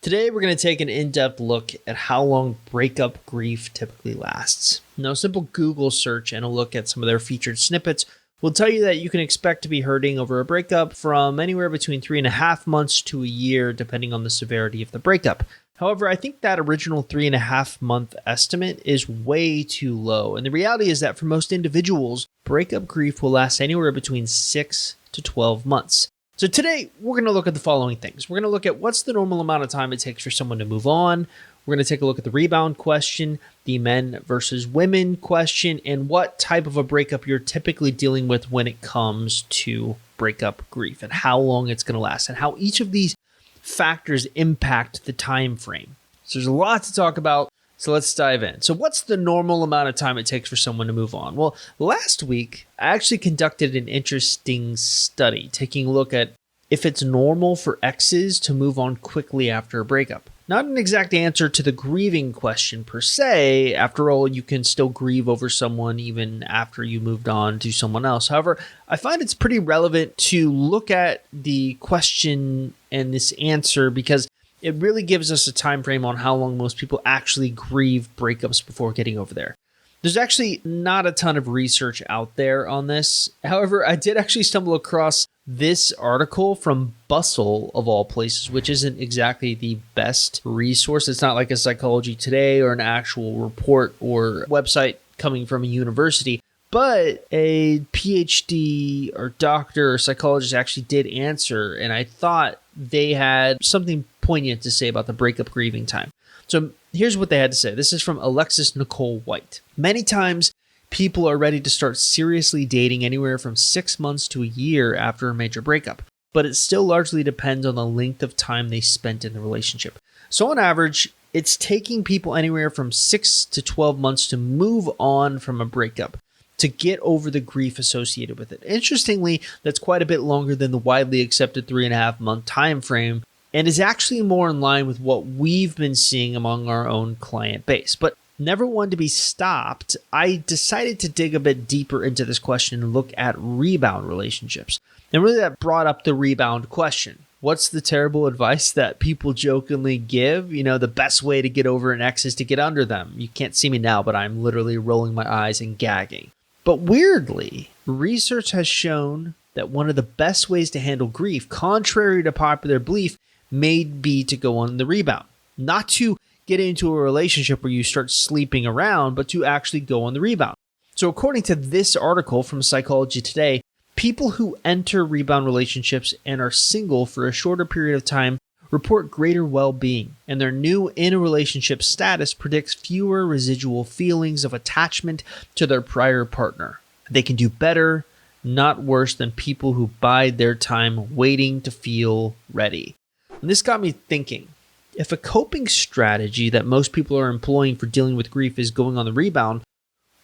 Today, we're going to take an in-depth look at how long breakup grief typically lasts. Now, a simple Google search and a look at some of their featured snippets will tell you that you can expect to be hurting over a breakup from anywhere between 3.5 months to a year, depending on the severity of the breakup. However, I think that original 3.5 month estimate is way too low. And the reality is that for most individuals, breakup grief will last anywhere between 6 to 12 months. So today, we're going to look at the following things. We're going to look at what's the normal amount of time it takes for someone to move on. We're going to take a look at the rebound question, the men versus women question, and what type of a breakup you're typically dealing with when it comes to breakup grief and how long it's going to last and how each of these factors impact the time frame. So there's a lot to talk about. So let's dive in. So what's the normal amount of time it takes for someone to move on? Well, last week, I actually conducted an interesting study taking a look at if it's normal for exes to move on quickly after a breakup. Not an exact answer to the grieving question per se. After all, you can still grieve over someone even after you moved on to someone else. However, I find it's pretty relevant to look at the question and this answer because it really gives us a time frame on how long most people actually grieve breakups before getting over there. There's actually not a ton of research out there on this. However, I did actually stumble across this article from Bustle, of all places, which isn't exactly the best resource. It's not like a Psychology Today or an actual report or website coming from a university. But a PhD or doctor or psychologist actually did answer, and I thought they had something poignant to say about the breakup grieving time. So here's what they had to say. This is from Alexis Nicole White. Many times, people are ready to start seriously dating anywhere from 6 months to a year after a major breakup, but it still largely depends on the length of time they spent in the relationship. So on average, it's taking people anywhere from 6 to 12 months to move on from a breakup, to get over the grief associated with it. Interestingly, that's quite a bit longer than the widely accepted 3.5 month time frame, and is actually more in line with what we've been seeing among our own client base. But never one to be stopped, I decided to dig a bit deeper into this question and look at rebound relationships. And really that brought up the rebound question. What's the terrible advice that people jokingly give? You know, the best way to get over an ex is to get under them. You can't see me now, but I'm literally rolling my eyes and gagging. But weirdly, research has shown that one of the best ways to handle grief, contrary to popular belief, may be to go on the rebound. Not to get into a relationship where you start sleeping around, but to actually go on the rebound. So according to this article from Psychology Today, people who enter rebound relationships and are single for a shorter period of time report greater well-being, and their new in-a-relationship status predicts fewer residual feelings of attachment to their prior partner. They can do better, not worse, than people who bide their time waiting to feel ready. And this got me thinking, if a coping strategy that most people are employing for dealing with grief is going on the rebound,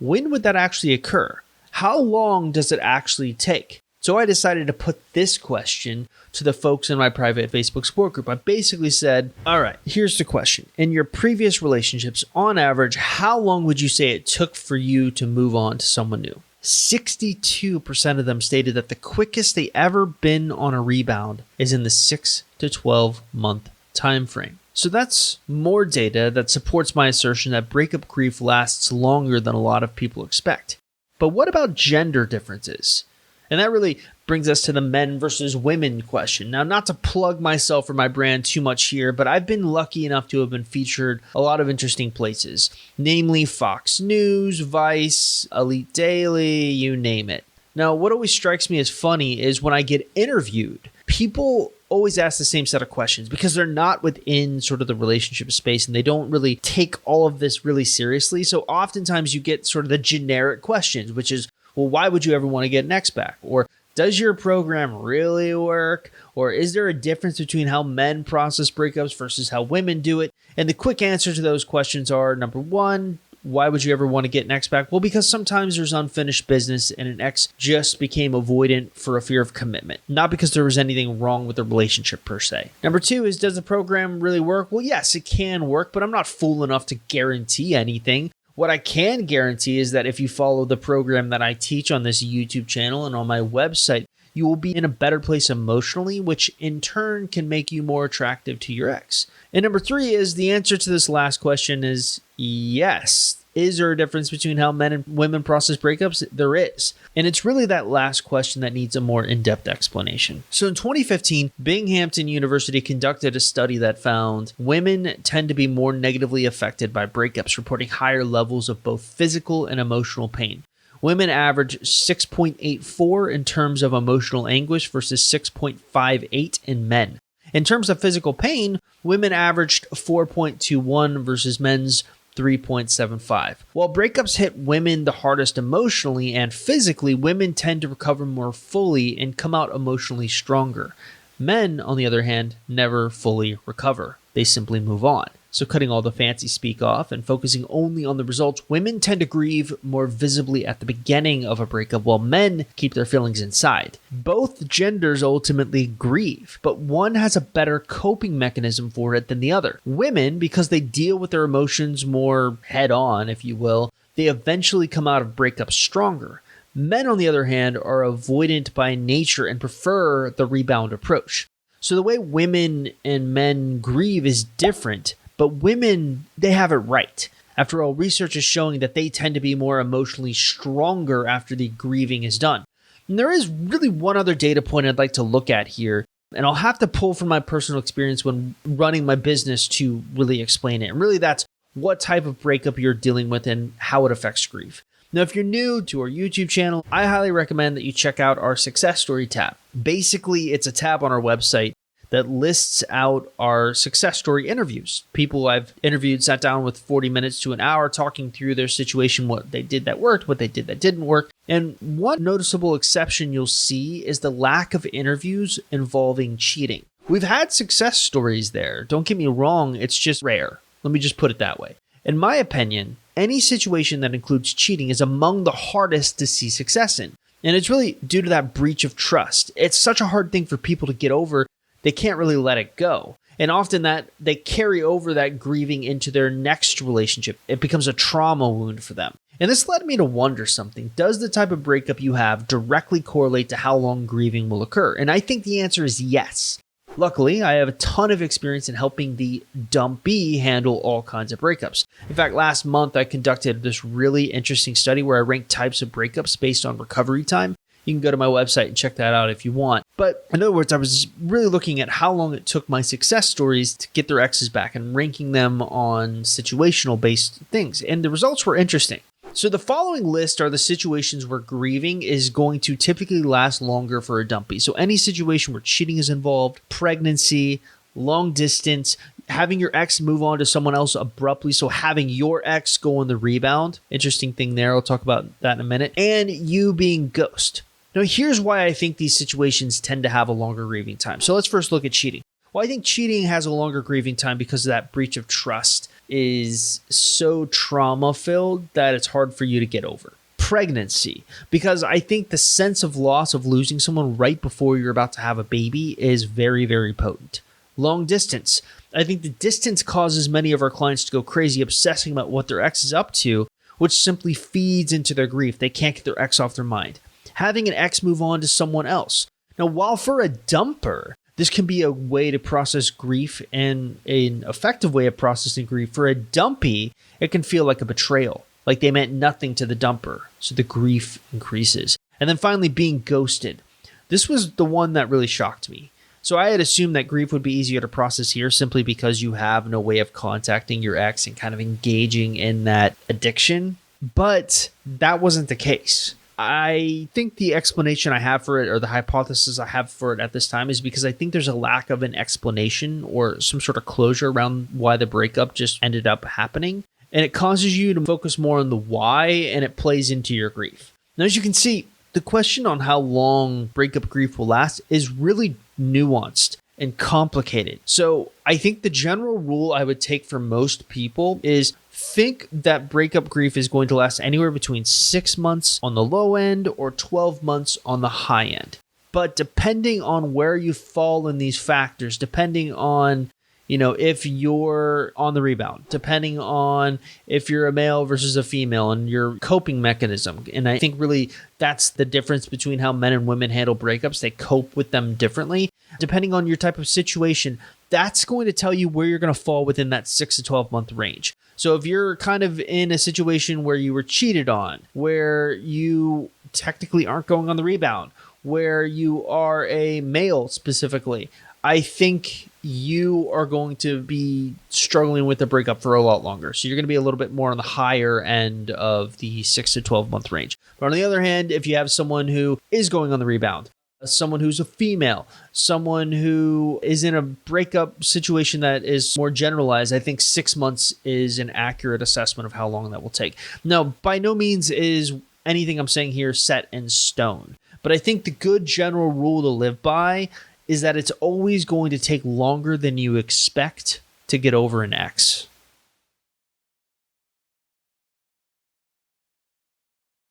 when would that actually occur? How long does it actually take? So I decided to put this question to the folks in my private Facebook support group. I basically said, all right, here's the question. In your previous relationships, on average, how long would you say it took for you to move on to someone new? 62% of them stated that the quickest they ever been on a rebound is in the 6 to 12 month time frame. So that's more data that supports my assertion that breakup grief lasts longer than a lot of people expect. But what about gender differences? And that really brings us to the men versus women question. Now, not to plug myself or my brand too much here, but I've been lucky enough to have been featured a lot of interesting places, namely Fox News, Vice, Elite Daily, you name it. Now, what always strikes me as funny is when I get interviewed, people always ask the same set of questions because they're not within sort of the relationship space and they don't really take all of this really seriously. So oftentimes you get sort of the generic questions, which is, well, why would you ever want to get an ex back? Or does your program really work? Or is there a difference between how men process breakups versus how women do it? And the quick answer to those questions are, number one, why would you ever want to get an ex back? Well, because sometimes there's unfinished business and an ex just became avoidant for a fear of commitment, not because there was anything wrong with the relationship per se. Number two is, does the program really work? Well, yes, it can work, but I'm not fool enough to guarantee anything. What I can guarantee is that if you follow the program that I teach on this YouTube channel and on my website, you will be in a better place emotionally, which in turn can make you more attractive to your ex. And number 3 is the answer to this last question is yes. Is there a difference between how men and women process breakups? There is. And it's really that last question that needs a more in-depth explanation. So in 2015, Binghamton University conducted a study that found women tend to be more negatively affected by breakups, reporting higher levels of both physical and emotional pain. Women average 6.84 in terms of emotional anguish versus 6.58 in men. In terms of physical pain, women averaged 4.21 versus men's 3.75. While breakups hit women the hardest emotionally and physically, women tend to recover more fully and come out emotionally stronger. Men, on the other hand, never fully recover. They simply move on. So cutting all the fancy speak off and focusing only on the results, women tend to grieve more visibly at the beginning of a breakup, while men keep their feelings inside. Both genders ultimately grieve, but one has a better coping mechanism for it than the other. Women, because they deal with their emotions more head on, if you will, they eventually come out of breakups stronger. Men, on the other hand, are avoidant by nature and prefer the rebound approach. So the way women and men grieve is different, but women, they have it right. After all, research is showing that they tend to be more emotionally stronger after the grieving is done. And there is really one other data point I'd like to look at here, and I'll have to pull from my personal experience when running my business to really explain it. And really that's what type of breakup you're dealing with and how it affects grief. Now, if you're new to our YouTube channel, I highly recommend that you check out our success story tab. Basically, it's a tab on our website that lists out our success story interviews. People I've interviewed sat down with 40 minutes to an hour talking through their situation, what they did that worked, what they did that didn't work. And one noticeable exception you'll see is the lack of interviews involving cheating. We've had success stories there. Don't get me wrong, it's just rare. Let me just put it that way. In my opinion, any situation that includes cheating is among the hardest to see success in. And it's really due to that breach of trust. It's such a hard thing for people to get over. They can't really let it go. And often that they carry over that grieving into their next relationship. It becomes a trauma wound for them. And this led me to wonder something. Does the type of breakup you have directly correlate to how long grieving will occur? And I think the answer is yes. Luckily, I have a ton of experience in helping the dumpee handle all kinds of breakups. In fact, last month I conducted this really interesting study where I ranked types of breakups based on recovery time. You can go to my website and check that out if you want. But in other words, I was really looking at how long it took my success stories to get their exes back and ranking them on situational based things. And the results were interesting. So the following list are the situations where grieving is going to typically last longer for a dumpee. So any situation where cheating is involved, pregnancy, long distance, having your ex move on to someone else abruptly. So having your ex go on the rebound. Interesting thing there. I'll talk about that in a minute. And you being ghost. Now, here's why I think these situations tend to have a longer grieving time. So let's first look at cheating. Well, I think cheating has a longer grieving time because of that breach of trust is so trauma-filled that it's hard for you to get over. Pregnancy, because I think the sense of loss of losing someone right before you're about to have a baby is very, very potent. Long distance. I think the distance causes many of our clients to go crazy, obsessing about what their ex is up to, which simply feeds into their grief. They can't get their ex off their mind. Having an ex move on to someone else. Now, while for a dumper, this can be a way to process grief and an effective way of processing grief, for a dumpee, it can feel like a betrayal, like they meant nothing to the dumper, so the grief increases. And then finally, being ghosted. This was the one that really shocked me. So I had assumed that grief would be easier to process here simply because you have no way of contacting your ex and kind of engaging in that addiction, but that wasn't the case. I think the explanation I have for it, or the hypothesis I have for it at this time, is because I think there's a lack of an explanation or some sort of closure around why the breakup just ended up happening. And it causes you to focus more on the why, and it plays into your grief. Now, as you can see, the question on how long breakup grief will last is really nuanced and complicated. So I think the general rule I would take for most people is think that breakup grief is going to last anywhere between 6 months on the low end or 12 months on the high end. But depending on where you fall in these factors, depending on, if you're on the rebound, depending on if you're a male versus a female and your coping mechanism. And I think really that's the difference between how men and women handle breakups. They cope with them differently. Depending on your type of situation, that's going to tell you where you're going to fall within that 6 to 12 month range. So if you're kind of in a situation where you were cheated on, where you technically aren't going on the rebound, where you are a male specifically, I think you are going to be struggling with the breakup for a lot longer. So you're going to be a little bit more on the higher end of the 6 to 12 month range. But on the other hand, if you have someone who is going on the rebound, someone who's a female, someone who is in a breakup situation that is more generalized, I think 6 months is an accurate assessment of how long that will take. Now, by no means is anything I'm saying here set in stone, but I think the good general rule to live by is that it's always going to take longer than you expect to get over an ex.